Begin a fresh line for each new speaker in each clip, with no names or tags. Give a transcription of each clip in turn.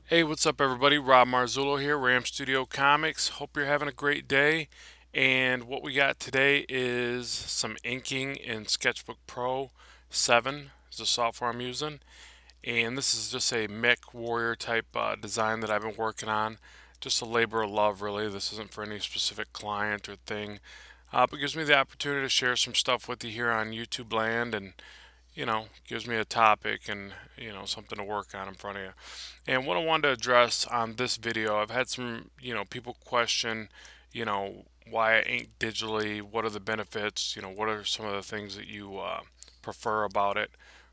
Hey, what's up, everybody? Rob Marzullo here, Ram Studio Comics. Hope you're having a great day. And what we got today is some inking in Sketchbook Pro 7 is the software I'm using. And this is just a mech warrior type design that I've been working on. Just a labor of love, really. This isn't for any specific client or thing. But it gives me the opportunity to share some stuff with you here on YouTube land and gives me a topic and, something to work on in front of you. And what I wanted to address on this video, I've had some, people question, why I ink digitally, what are the benefits, what are some of the things that you prefer about it,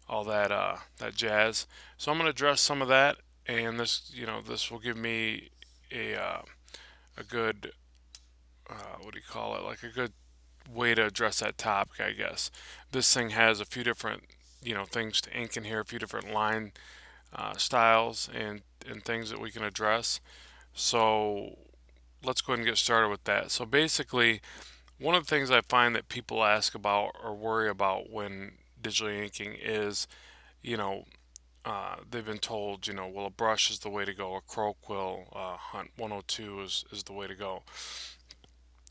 all that jazz. So I'm going to address some of that, and this will give me a good, what do you call it, like a good way to address that topic, I guess. This thing has a few different, things to ink in here, a few different line styles and things that we can address. So let's go ahead and get started with that. So basically, one of the things I find that people ask about or worry about when digitally inking is, you know, they've been told, well, a brush is the way to go, a crow quill, Hunt 102 is the way to go.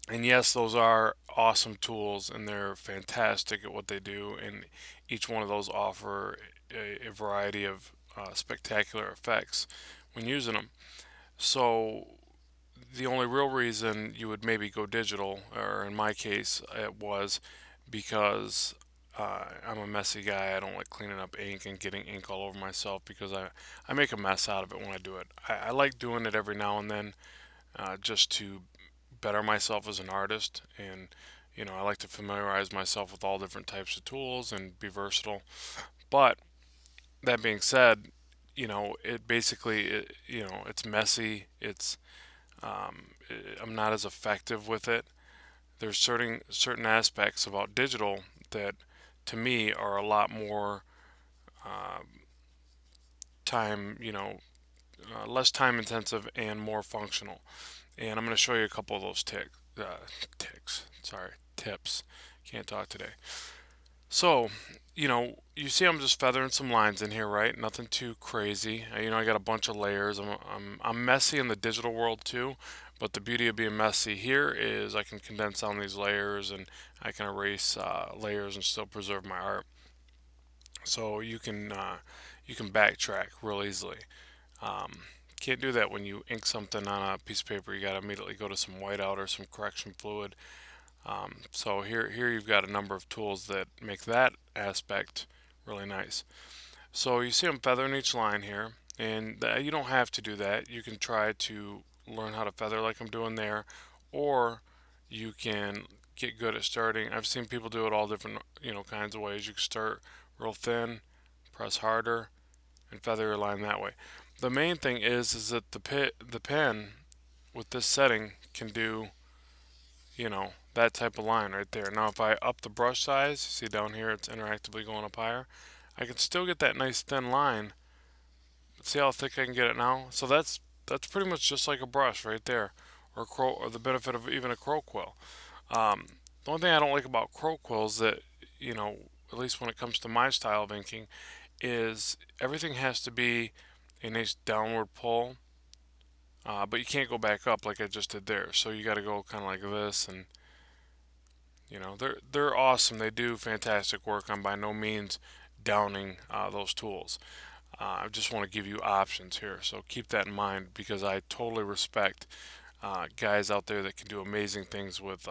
And yes, those are awesome tools and they're fantastic at what they do. And each one of those offer a variety of spectacular effects when using them. So the only real reason you would maybe go digital, or in my case, it was because I'm a messy guy. I don't like cleaning up ink and getting ink all over myself because I make a mess out of it when I do it. I like doing it every now and then just to better myself as an artist. And, I like to familiarize myself with all different types of tools and be versatile. But that being said, it basically, it's messy. I'm not as effective with it. There's certain aspects about digital that, to me, are a lot more uh, time, less time intensive and more functional. And I'm going to show you a couple of those tips. Can't talk today. So, you see I'm just feathering some lines in here, right? Nothing too crazy. I got a bunch of layers. I'm messy in the digital world too, but the beauty of being messy here is I can condense down these layers and I can erase layers and still preserve my art. So you can backtrack real easily. Um, can't do that when you ink something on a piece of paper. You got to immediately go to some whiteout or some correction fluid. So here you've got a number of tools that make that aspect really nice. So you see I'm feathering each line here, and you don't have to do that. You can try to learn how to feather like I'm doing there, or you can get good at starting. I've seen people do it all different, kinds of ways. You can start real thin, press harder, and feather your line that way. The main thing is that the pen with this setting can do, that type of line right there. Now if I up the brush size, see down here it's interactively going up higher, I can still get that nice thin line. See how thick I can get it now? So that's pretty much just like a brush right there, or the benefit of even a crow quill. Um, the only thing I don't like about crow quills that, at least when it comes to my style of inking, is everything has to be a nice downward pull, but you can't go back up like I just did there. So you got to go kind of like this, and they're awesome. They do fantastic work. I'm by no means downing those tools. I just want to give you options here, so keep that in mind because I totally respect guys out there that can do amazing things with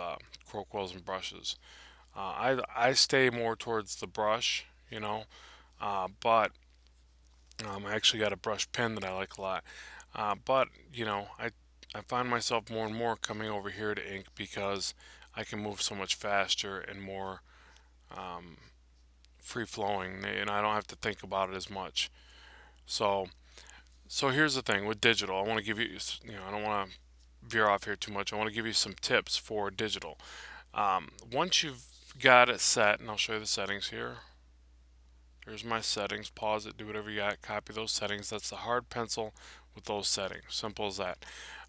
crow quills and brushes. I stay more towards the brush, but I actually got a brush pen that I like a lot. But I find myself more and more coming over here to ink because I can move so much faster and more um, free flowing, and I don't have to think about it as much. So, so here's the thing with digital. I want to give you, I don't want to veer off here too much. I want to give you some tips for digital. Once you've got it set, and I'll show you the settings here. Here's my settings. Pause it, do whatever you got, copy those settings. That's the hard pencil with those settings. Simple as that.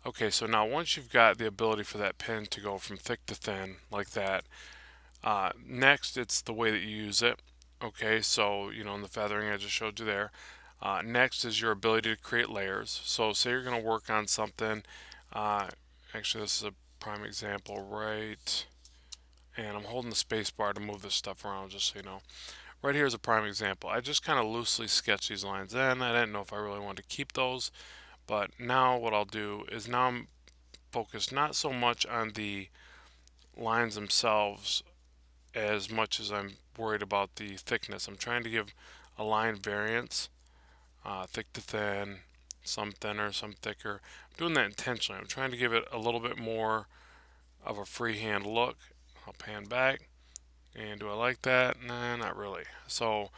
Okay, so now once you've got the ability for that pen to go from thick to thin like that, next it's the way that you use it. Okay, so in the feathering I just showed you there. Next is your ability to create layers. So say you're going to work on something. Uh, Actually, this is a prime example, right? And I'm holding the space bar to move this stuff around, just so you know. Right here is a prime example. I just kind of loosely sketched these lines in. I didn't know if I really wanted to keep those, but now what I'll do is now I'm focused not so much on the lines themselves as much as I'm worried about the thickness. I'm trying to give a line variance, thick to thin, some thinner, some thicker. I'm doing that intentionally. I'm trying to give it a little bit more of a freehand look. I'll pan back, and do I like that? Nah, not really. So,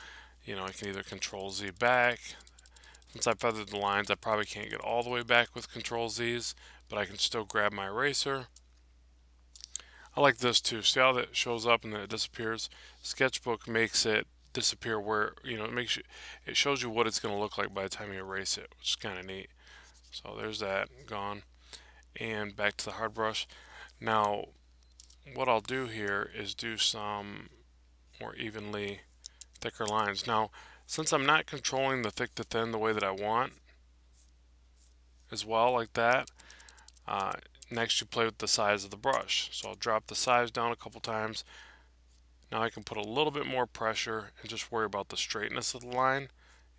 I can either Control Z back. Since I feathered the lines, I probably can't get all the way back with Control Z's, but I can still grab my eraser. I like this too. See how that shows up and then it disappears? Sketchbook makes it disappear where, it shows you what it's going to look like by the time you erase it, which is kind of neat. So there's that, gone. And back to the hard brush. Now, what I'll do here is do some more evenly thicker lines. Now, since I'm not controlling the thick to thin the way that I want as well, like that, uh, next you play with the size of the brush. So I'll drop the size down a couple times. Now I can put a little bit more pressure and just worry about the straightness of the line.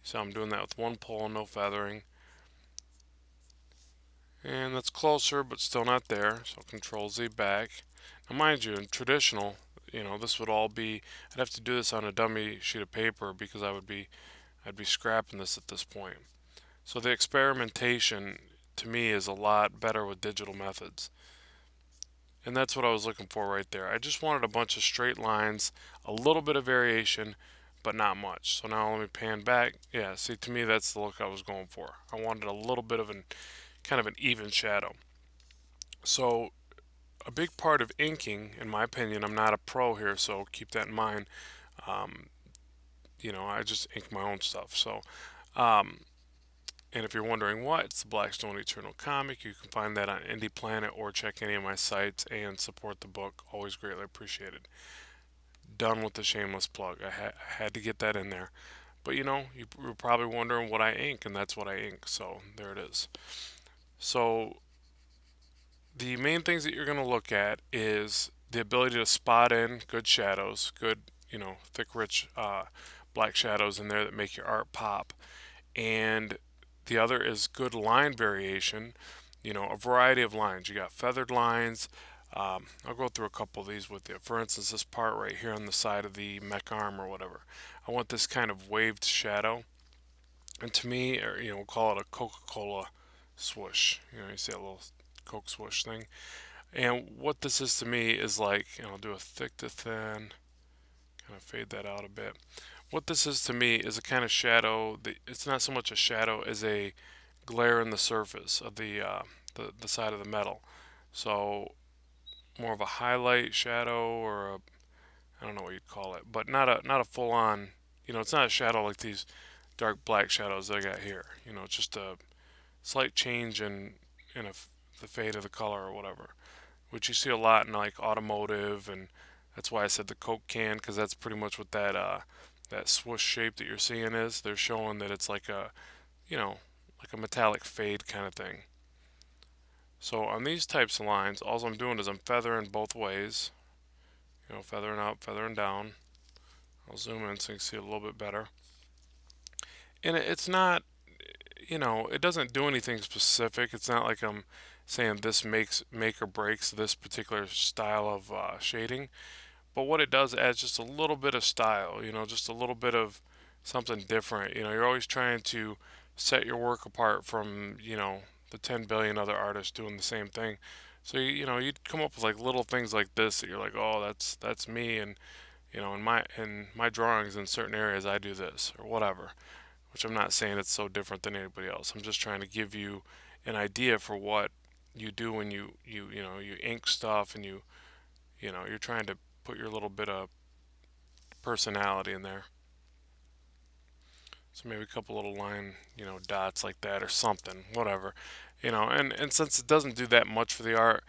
So I'm doing that with one pull and no feathering. And that's closer, but still not there. So Control Z back. Now mind you, in traditional, this would all be, I'd have to do this on a dummy sheet of paper because I'd be scrapping this at this point. So the experimentation to me is a lot better with digital methods. And that's what I was looking for right there. I just wanted a bunch of straight lines, a little bit of variation, but not much. So now let me pan back. Yeah, see, to me that's the look I was going for. I wanted a little bit of an kind of an even shadow. So a big part of inking, in my opinion, I'm not a pro here, so keep that in mind. Um, I just ink my own stuff. So um, and if you're wondering what, it's the Blackstone Eternal comic. You can find that on Indie Planet or check any of my sites and support the book. Always greatly appreciated. Done with the shameless plug. I had to get that in there. But you were probably wondering what I ink, and that's what I ink. So there it is. So the main things that you're going to look at is the ability to spot in good shadows, good, thick, rich black shadows in there that make your art pop. And the other is good line variation, a variety of lines. You got feathered lines. I'll go through a couple of these with you. For instance, this part right here on the side of the mech arm or whatever. I want this kind of waved shadow. And to me, or, we'll call it a Coca-Cola swoosh. You see that little Coke swoosh thing. And what this is to me is like, I'll do a thick to thin, kind of fade that out a bit. What this is to me is a kind of shadow. It's not so much a shadow as a glare in the surface of the side of the metal. So more of a highlight shadow or I don't know what you'd call it, but not a full on. It's not a shadow like these dark black shadows that I got here. It's just a slight change in the fade of the color or whatever, which you see a lot in like automotive, and that's why I said the Coke can, because that's pretty much what that swoosh shape that you're seeing is. They're showing that it's like like a metallic fade kind of thing. So on these types of lines, all I'm doing is I'm feathering both ways. Feathering up, feathering down. I'll zoom in so you can see it a little bit better. And it's not, it doesn't do anything specific. It's not like I'm saying this make or breaks this particular style of shading. But what it does adds just a little bit of style, just a little bit of something different. You're always trying to set your work apart from, the 10 billion other artists doing the same thing. So you'd come up with like little things like this that you're like, oh, that's me, and in my drawings in certain areas I do this or whatever. Which I'm not saying it's so different than anybody else. I'm just trying to give you an idea for what you do when you ink stuff, and you're trying to put your little bit of personality in there. So maybe a couple little line, dots like that or something, whatever. And since it doesn't do that much for the art,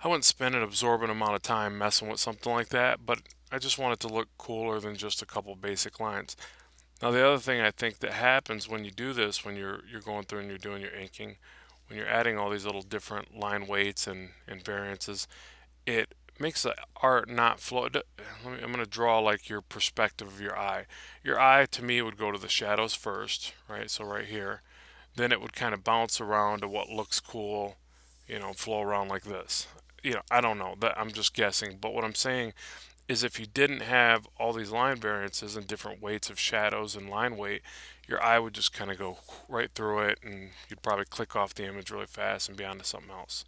I wouldn't spend an absorbent amount of time messing with something like that, but I just want it to look cooler than just a couple basic lines. Now the other thing I think that happens when you do this, when you're going through and you're doing your inking, when you're adding all these little different line weights and variances, it makes the art not flow. I'm going to draw like your perspective of your eye. Your eye to me would go to the shadows first, right? So right here, then it would kind of bounce around to what looks cool, flow around like this. I don't know that I'm just guessing, but what I'm saying is if you didn't have all these line variances and different weights of shadows and line weight, your eye would just kind of go right through it and you'd probably click off the image really fast and be on to something else.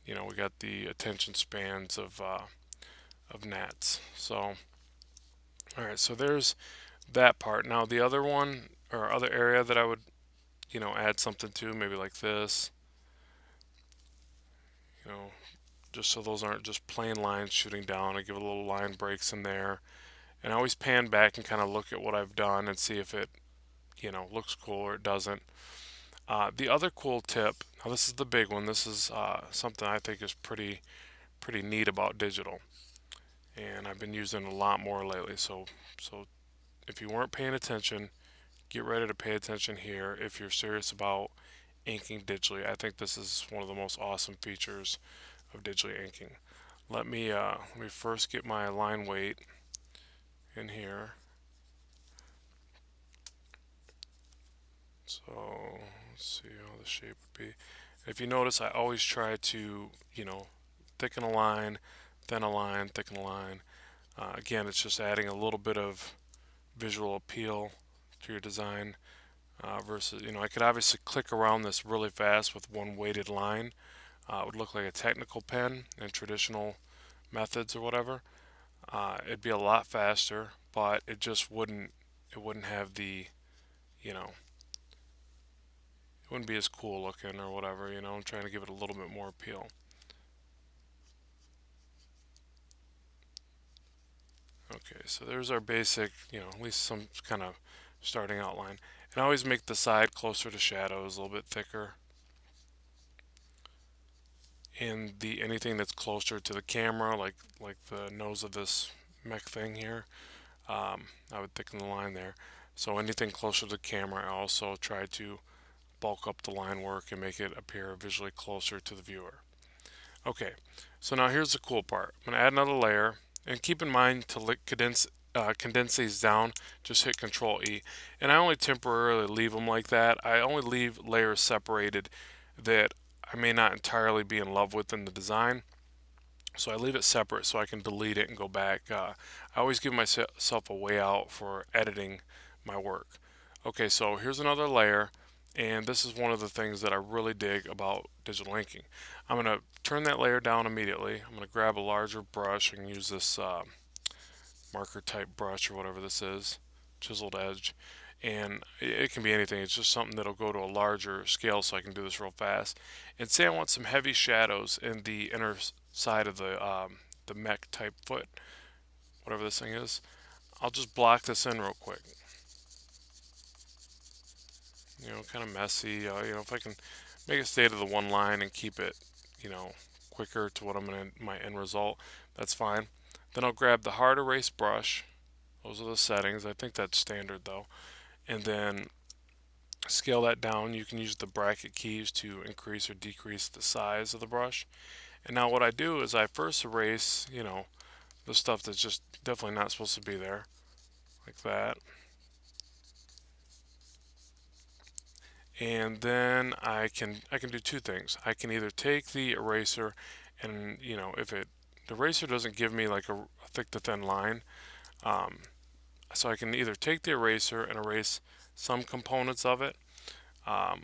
We got the attention spans of gnats. So, all right, so there's that part. Now the other one or other area that I would, add something to, maybe like this, you know, just so those aren't just plain lines shooting down. I give a little line breaks in there. And I always pan back and kind of look at what I've done and see if it, looks cool or it doesn't. The other cool tip, now this is the big one. This is something I think is pretty neat about digital, and I've been using it a lot more lately. So if you weren't paying attention, get ready to pay attention here. If you're serious about inking digitally, I think this is one of the most awesome features of digitally inking. Let me first get my line weight in here. So let's see how the shape would be. If you notice, I always try to, thicken a line, thin a line, thicken a line. Again, it's just adding a little bit of visual appeal to your design versus, I could obviously click around this really fast with one weighted line. It would look like a technical pen in traditional methods or whatever. It'd be a lot faster, but it wouldn't have the, you know, it wouldn't be as cool looking or whatever. I'm trying to give it a little bit more appeal. Okay, so there's our basic, at least some kind of starting outline. And I always make the side closer to shadows, a little bit thicker. And the anything that's closer to the camera, like the nose of this mech thing here, I would thicken the line there. So anything closer to the camera, I also try to bulk up the line work and make it appear visually closer to the viewer. Okay, so now here's the cool part. I'm going to add another layer, and keep in mind to condense these down, just hit Control E. And I only temporarily leave them like that. I only leave layers separated that I may not entirely be in love with in the design. So I leave it separate so I can delete it and go back. I always give myself a way out for editing my work. Okay, so here's another layer, and this is one of the things that I really dig about digital inking. I'm going to turn that layer down immediately. I'm going to grab a larger brush and use this marker type brush or whatever this is, chiseled edge, and it can be anything. It's just something that'll go to a larger scale so I can do this real fast. And say I want some heavy shadows in the inner side of the mech type foot, whatever this thing is. I'll just block this in real quick. Kind of messy. If I can make it stay to the one line and keep it, you know, quicker to what I'm gonna my end result, that's fine. Then I'll grab the hard erase brush. Those are the settings. I think that's standard though. And then scale that down. You can use the bracket keys to increase or decrease the size of the brush. And now what I do is I first erase, the stuff that's just definitely not supposed to be there, like that. And then I can do two things. I can either take the eraser and if the eraser doesn't give me like a thick to thin line, um, so I can either take the eraser and erase some components of it, um,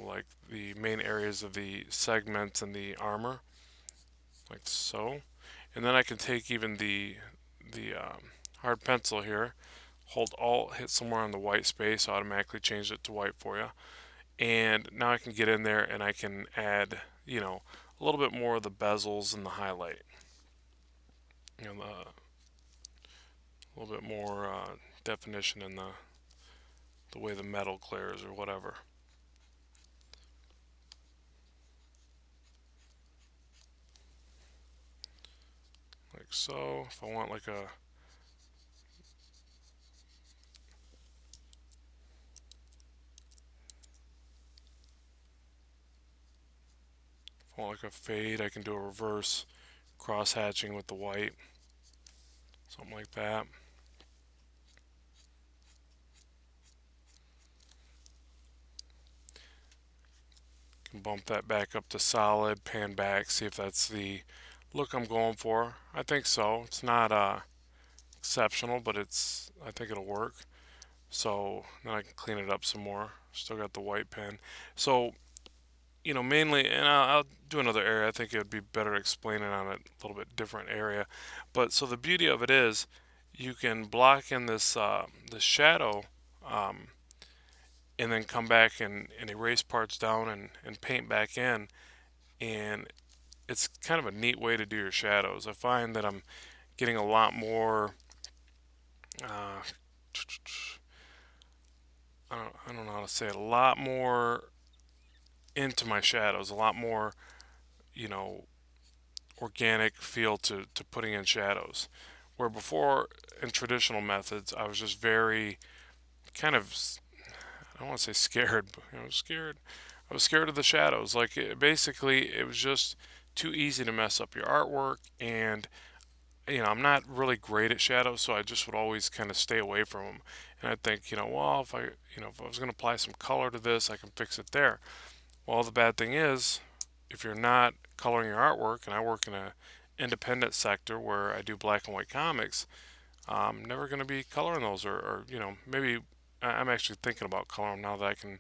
like the main areas of the segments and the armor, like so. And then I can take even the hard pencil here, hold Alt, hit somewhere on the white space, automatically change it to white for you. And now I can get in there and I can add, a little bit more of the bezels and the highlight. A little bit more definition in the way the metal clears or whatever. Like so. If I want like I want like a fade, I can do a reverse cross hatching with the white, something like that. Can bump that back up to solid, pan back, see if that's the look I'm going for. I think so. It's not exceptional, but I think it'll work. So then I can clean it up some more. Still got the white pen. So, mainly, and I'll do another area. I think it would be better to explain it on a little bit different area. But so the beauty of it is you can block in this shadow, um, and then come back and erase parts down and paint back in. And it's kind of a neat way to do your shadows. I find that I'm getting a lot more. Uh, I don't know how to say it. A lot more into my shadows. A lot more, you know, organic feel to putting in shadows. Where before in traditional methods, I was just very kind of, I don't want to say scared, but I was scared. I was scared of the shadows. Like basically, it was just too easy to mess up your artwork, and I'm not really great at shadows, so I just would always kind of stay away from them. And I think, well, if I was going to apply some color to this, I can fix it there. Well, the bad thing is, if you're not coloring your artwork, and I work in a independent sector where I do black and white comics, I'm never going to be coloring those, or maybe I'm actually thinking about coloring now that I can,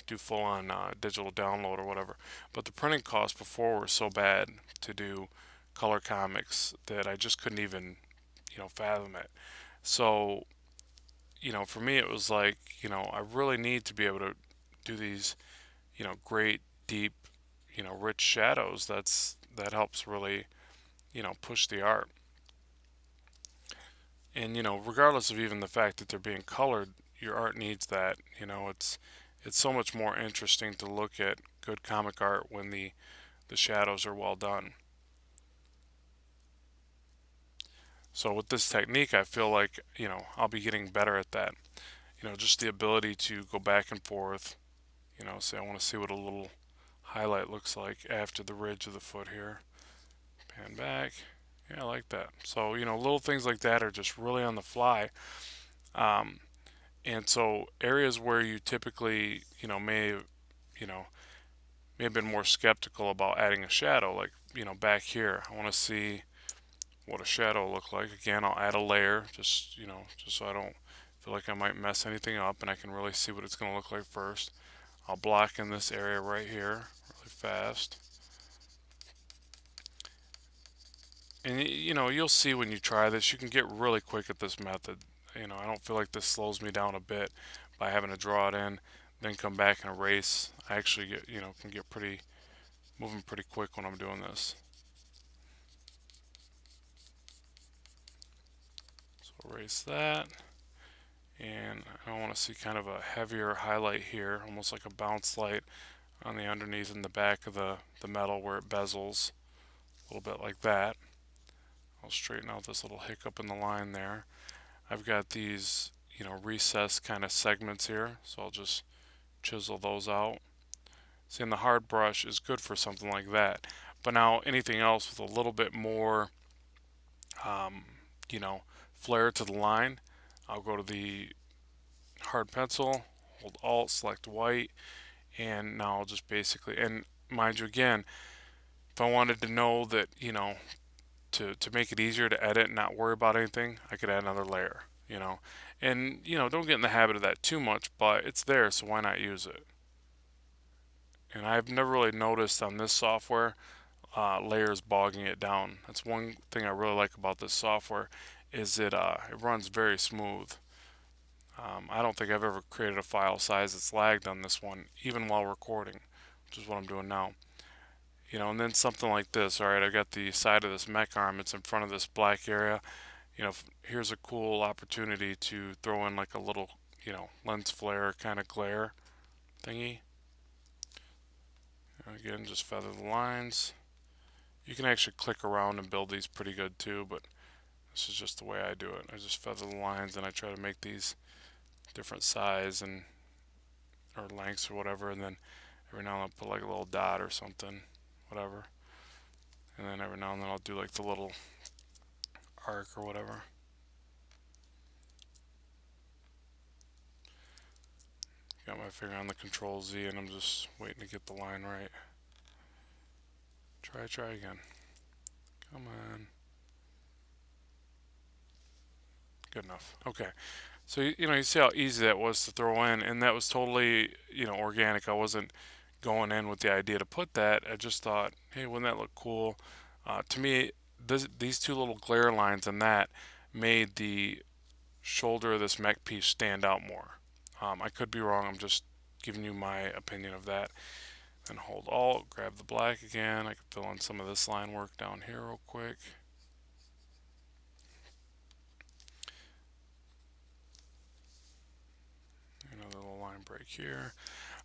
do full on digital download or whatever. But the printing costs before were so bad to do color comics that I just couldn't even, fathom it. So, for me, it was like, I really need to be able to do these, great, deep, rich shadows. That helps really, push the art. And regardless of even the fact that they're being colored, your art needs that. It's so much more interesting to look at good comic art when the shadows are well done. So with this technique, I feel like I'll be getting better at that. Just the ability to go back and forth. Say I want to see what a little highlight looks like after the ridge of the foot here. Pan back. Yeah, I like that. So little things like that are just really on the fly. Um, And so areas where you typically, you know, may have been more skeptical about adding a shadow, like, back here, I want to see what a shadow will look like. Again, I'll add a layer just so I don't feel like I might mess anything up and I can really see what it's going to look like first. I'll block in this area right here really fast. And you'll see when you try this, you can get really quick at this method. I don't feel like this slows me down a bit by having to draw it in, then come back and erase. I actually can get pretty moving pretty quick when I'm doing this. So erase that, and I want to see kind of a heavier highlight here, almost like a bounce light on the underneath and the back of the metal where it bezels, a little bit like that. I'll straighten out this little hiccup in the line there. I've got these, recessed kind of segments here, so I'll just chisel those out. See, and the hard brush is good for something like that. But now anything else with a little bit more, um, you know, flair to the line, I'll go to the hard pencil, hold Alt, select white, and now I'll just basically, and mind you again, if I wanted to know that, to make it easier to edit and not worry about anything, I could add another layer. And, don't get in the habit of that too much, but it's there, so why not use it? And I've never really noticed on this software layers bogging it down. That's one thing I really like about this software is it runs very smooth. I don't think I've ever created a file size that's lagged on this one, even while recording, which is what I'm doing now. And then something like this. All right, I got the side of this mech arm. It's in front of this black area. Here's a cool opportunity to throw in like a little, lens flare kind of glare thingy. Again, just feather the lines. You can actually click around and build these pretty good too, but this is just the way I do it. I just feather the lines and I try to make these different size or lengths or whatever, and then every now and then I'll put like a little dot or something. whatever. And then every now and then I'll do like the little arc or whatever. Got my finger on the Control Z and I'm just waiting to get the line right. Try again. Come on. Good enough. Okay. So you see how easy that was to throw in, and that was totally organic. I wasn't going in with the idea to put that. I just thought, hey, wouldn't that look cool? To me, these two little glare lines and that made the shoulder of this mech piece stand out more. I could be wrong. I'm just giving you my opinion of that. And hold Alt, grab the black again. I can fill in some of this line work down here real quick. Another little line break here.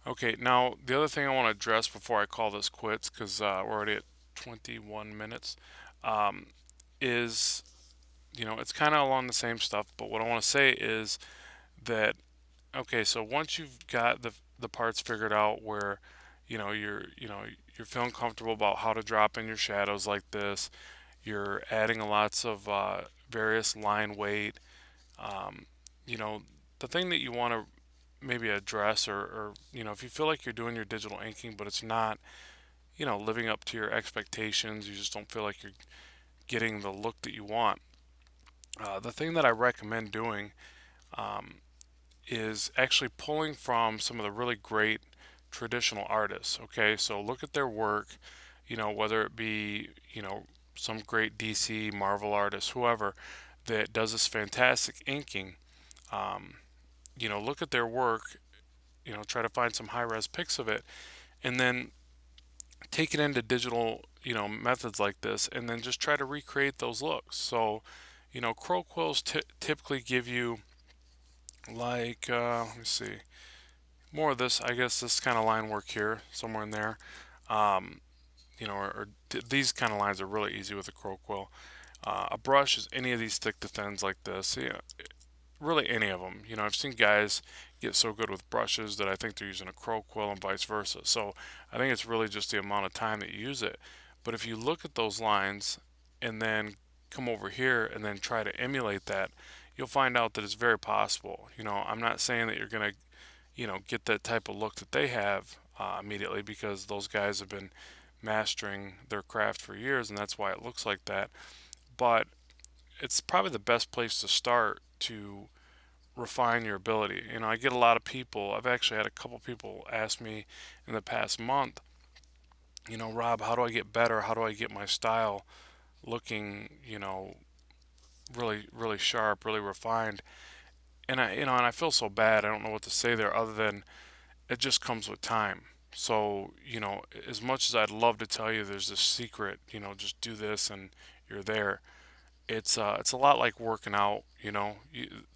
Okay, now the other thing I want to address before I call this quits, because we're already at 21 minutes, um, is it's kind of along the same stuff. But what I want to say is that okay, so once you've got the parts figured out where you're feeling comfortable about how to drop in your shadows like this, you're adding lots of various line weight. Um, you know, the thing that you want to maybe address or if you feel like you're doing your digital inking but it's not living up to your expectations, you just don't feel like you're getting the look that you want. The thing that I recommend doing um, is actually pulling from some of the really great traditional artists. Okay, so look at their work, whether it be some great DC Marvel artist, whoever that does this fantastic inking. um, Look at their work, try to find some high res pics of it, and then take it into digital, methods like this, and then just try to recreate those looks. So, crow quills typically give you like, let me see, more of this, I guess, this kind of line work here, somewhere in there. Um, these kind of lines are really easy with a crow quill. A brush is any of these thick to thins like this. Really any of them. I've seen guys get so good with brushes that I think they're using a crow quill and vice versa. So I think it's really just the amount of time that you use it. But if you look at those lines and then come over here and then try to emulate that, you'll find out that it's very possible. I'm not saying that you're going to, get that type of look that they have immediately, because those guys have been mastering their craft for years and that's why it looks like that. But it's probably the best place to start to refine your ability. I get a lot of people, I've actually had a couple people ask me in the past month, Rob, how do I get better? How do I get my style looking, really, really sharp, really refined? And I feel so bad. I don't know what to say there other than it just comes with time. So, as much as I'd love to tell you there's this secret, just do this and you're there, it's a lot like working out.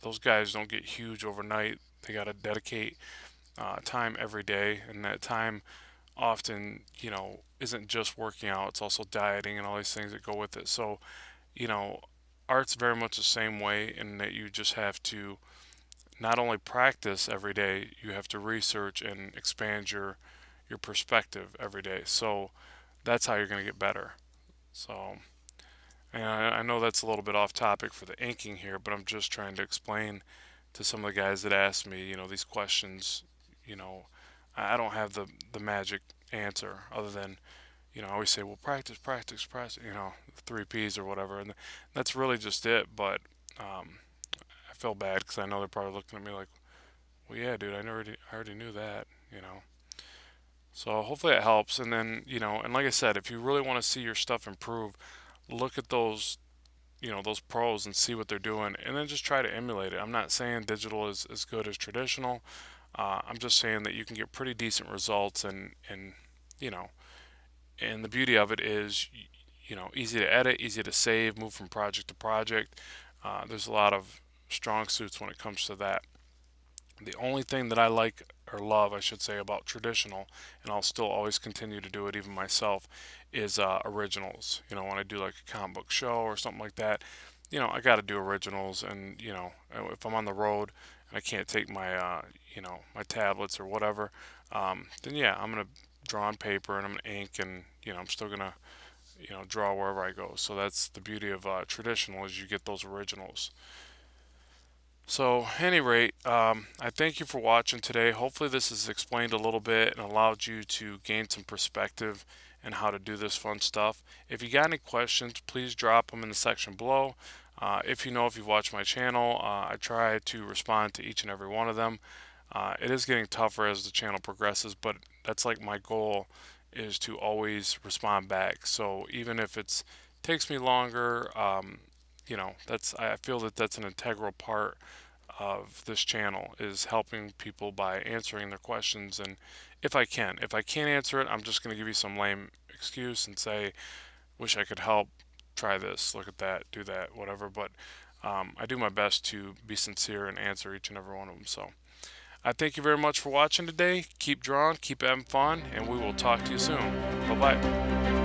Those guys don't get huge overnight. They got to dedicate time every day, and that time often isn't just working out. It's also dieting and all these things that go with it. So you know art's very much the same way, in that you just have to not only practice every day, you have to research and expand your perspective every day. So that's how you're going to get better. So and I know that's a little bit off topic for the inking here, but I'm just trying to explain to some of the guys that ask me, these questions. You know, I don't have the magic answer other than, I always say, well, practice, practice, practice, the three P's or whatever. And that's really just it. But I feel bad because I know they're probably looking at me like, well, yeah, dude, I already knew that. So hopefully it helps. And then, and like I said, if you really want to see your stuff improve, look at those pros and see what they're doing, and then just try to emulate it. I'm not saying digital is as good as traditional. I'm just saying that you can get pretty decent results, and you know, and the beauty of it is, easy to edit, easy to save, move from project to project. There's a lot of strong suits when it comes to that. The only thing that I like, or love, I should say, about traditional, and I'll still always continue to do it even myself, is originals. When I do like a comic book show or something like that, I got to do originals. And if I'm on the road and I can't take my my tablets or whatever, then yeah, I'm gonna draw on paper and I'm gonna ink, and I'm still gonna draw wherever I go. So that's the beauty of traditional, is you get those originals. So, at any rate, I thank you for watching today. Hopefully, this has explained a little bit and allowed you to gain some perspective and how to do this fun stuff. If you got any questions, please drop them in the section below. If you've watched my channel, I try to respond to each and every one of them. It is getting tougher as the channel progresses, but that's like my goal, is to always respond back. So even if it takes me longer, that's, I feel that that's an integral part of this channel, is helping people by answering their questions. And if I can't answer it, I'm just going to give you some lame excuse and say, wish I could help, try this, look at that, do that, whatever. But I do my best to be sincere and answer each and every one of them. So I thank you very much for watching today. Keep drawing, keep having fun, and we will talk to you soon. Bye bye.